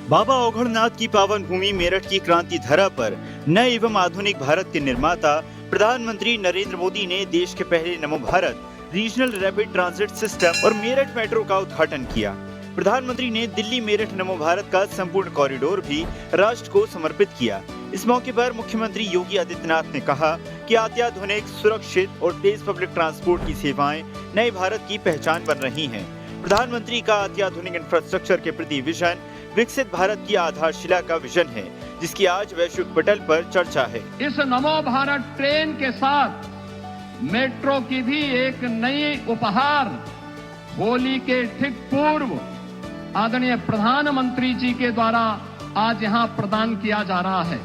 बाबा औघड़नाथ की पावन भूमि मेरठ की क्रांति धरा पर नए एवं आधुनिक भारत के निर्माता प्रधानमंत्री नरेंद्र मोदी ने देश के पहले नमो Bharat regional rapid transit system और मेरठ मेट्रो का उद्घाटन किया। प्रधानमंत्री ने दिल्ली मेरठ नमो भारत का संपूर्ण कॉरिडोर भी राष्ट्र को समर्पित किया। इस मौके पर मुख्यमंत्री योगी आदित्यनाथ ने कहा कि अत्याधुनिक, सुरक्षित और तेज पब्लिक ट्रांसपोर्ट की सेवाएं नए भारत की पहचान बन रही हैं। प्रधानमंत्री का अत्याधुनिक इंफ्रास्ट्रक्चर के प्रति विजन विकसित भारत की आधारशिला का विजन है, जिसकी आज वैश्विक पटल पर चर्चा है। इस नमो भारत ट्रेन के साथ मेट्रो की भी एक नई उपहार होली के ठीक पूर्व आदरणीय प्रधानमंत्री जी के द्वारा आज यहाँ प्रदान किया जा रहा है।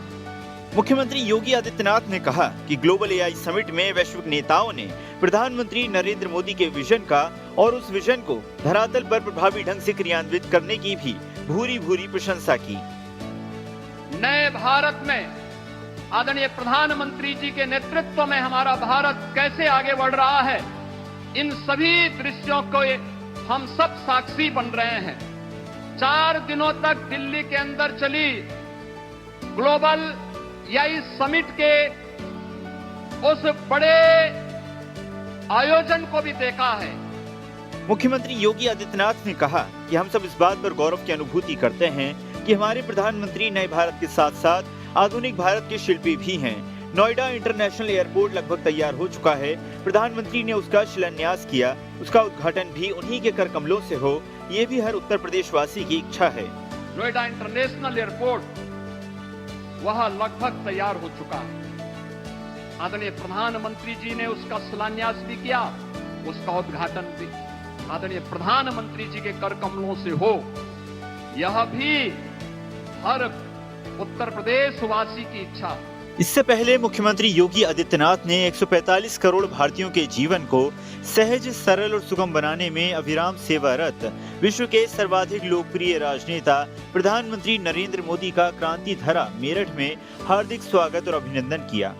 मुख्यमंत्री योगी आदित्यनाथ ने कहा कि ग्लोबल एआई समिट में वैश्विक नेताओं ने प्रधानमंत्री नरेंद्र मोदी के विजन का और उस विजन को धरातल पर प्रभावी ढंग से क्रियान्वित करने की भी भूरी भूरी प्रशंसा की। नए भारत में आदरणीय प्रधानमंत्री जी के नेतृत्व में हमारा भारत कैसे आगे बढ़ रहा है, इन सभी दृश्यों को हम सब साक्षी बन रहे हैं। 4 दिनों तक दिल्ली के अंदर चली ग्लोबल एआई समिट के उस बड़े आयोजन को भी देखा है। मुख्यमंत्री योगी आदित्यनाथ ने कहा कि हम सब इस बात पर गौरव की अनुभूति करते हैं कि हमारे प्रधानमंत्री नए भारत के साथ साथ आधुनिक भारत के शिल्पी भी हैं। नोएडा इंटरनेशनल एयरपोर्ट लगभग तैयार हो चुका है। प्रधानमंत्री ने उसका शिलान्यास किया, उसका उद्घाटन भी उन्हीं के कर कमलों से हो, ये भी हर उत्तर प्रदेश वासी की इच्छा है। नोएडा इंटरनेशनल एयरपोर्ट वह लगभग तैयार हो चुका है। आदरणीय प्रधानमंत्री जी ने उसका शिलान्यास भी किया, उसका उद्घाटन भी आदरणीय प्रधानमंत्री जी के कर कमलों से हो, यह भी हर उत्तर प्रदेश वासी की इच्छा है। इससे पहले मुख्यमंत्री योगी आदित्यनाथ ने 145 करोड़ भारतीयों के जीवन को सहज, सरल और सुगम बनाने में अविराम सेवारत विश्व के सर्वाधिक लोकप्रिय राजनेता प्रधानमंत्री नरेंद्र मोदी का क्रांति धरा मेरठ में हार्दिक स्वागत और अभिनंदन किया।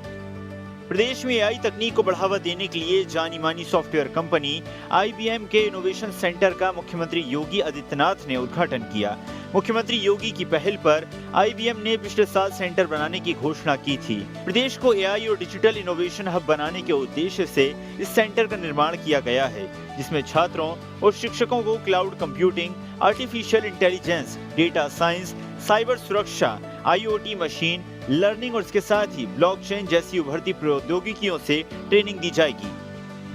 प्रदेश में एआई तकनीक को बढ़ावा देने के लिए जानी मानी सॉफ्टवेयर कंपनी IBM के इनोवेशन सेंटर का मुख्यमंत्री योगी आदित्यनाथ ने उद्घाटन किया। मुख्यमंत्री योगी की पहल पर IBM ने पिछले साल सेंटर बनाने की घोषणा की थी। प्रदेश को एआई और डिजिटल इनोवेशन हब बनाने के उद्देश्य से इस सेंटर का निर्माण किया गया है, जिसमें छात्रों और शिक्षकों को cloud computing, artificial intelligence, data science, cyber सुरक्षा, IoT मशीन लर्निंग और इसके साथ ही ब्लॉकचेन जैसी उभरती प्रौद्योगिकियों से ट्रेनिंग दी जाएगी।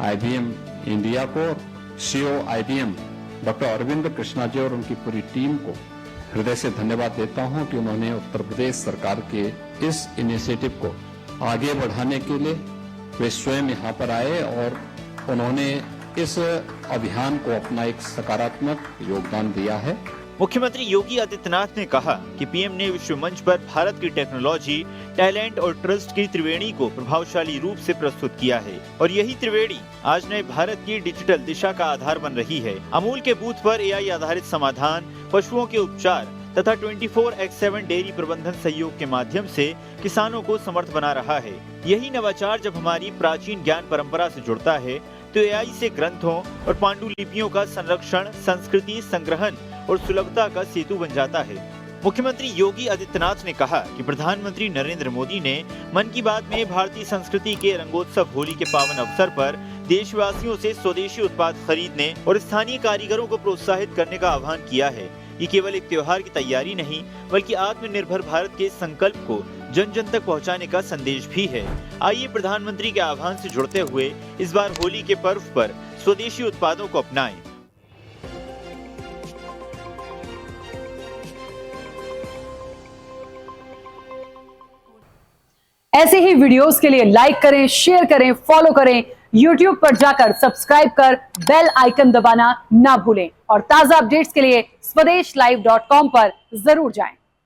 IBM इंडिया को CEO IBM doctor Arvind Krishna ji और उनकी पूरी टीम को हृदय से धन्यवाद देता हूं कि उन्होंने उत्तर प्रदेश सरकार के इस इनिशिएटिव को आगे बढ़ाने के लिए वे स्वयं यहाँ पर आए और उन्होंने इस अभियान को अपना एक सकारात्मक योगदान दिया है। मुख्यमंत्री योगी आदित्यनाथ ने कहा कि पीएम ने विश्व मंच पर भारत की टेक्नोलॉजी, टैलेंट और ट्रस्ट की त्रिवेणी को प्रभावशाली रूप से प्रस्तुत किया है और यही त्रिवेणी आज नए भारत की डिजिटल दिशा का आधार बन रही है। अमूल के बूथ पर एआई आधारित समाधान, पशुओं के उपचार तथा 24/7 डेयरी प्रबंधन सहयोग के माध्यम से किसानों को समर्थ बना रहा है। यही नवाचार जब हमारी प्राचीन ज्ञान परंपरा से जुड़ता है तो एआई से ग्रंथों और पांडुलिपियों का संरक्षण, संस्कृति संग्रहण और सुलभता का सेतु बन जाता है। मुख्यमंत्री योगी आदित्यनाथ ने कहा कि प्रधानमंत्री नरेंद्र मोदी ने मन की बात में भारतीय संस्कृति के रंगोत्सव होली के पावन अवसर पर देशवासियों से स्वदेशी उत्पाद खरीदने और स्थानीय कारीगरों को प्रोत्साहित करने का आह्वान किया है। ये केवल एक त्योहार की तैयारी नहीं, बल्कि आत्मनिर्भर भारत के संकल्प को जन जन तक पहुंचाने का संदेश भी है। आइए प्रधानमंत्री के आह्वान से जुड़ते हुए इस बार होली के पर्व पर स्वदेशी उत्पादों को अपनाएं। ऐसे ही वीडियोस के लिए लाइक करें, शेयर करें, फॉलो करें। YouTube पर जाकर सब्सक्राइब कर बेल आइकन दबाना ना भूलें और ताजा अपडेट्स के लिए SwadeshLive.com पर जरूर जाएं।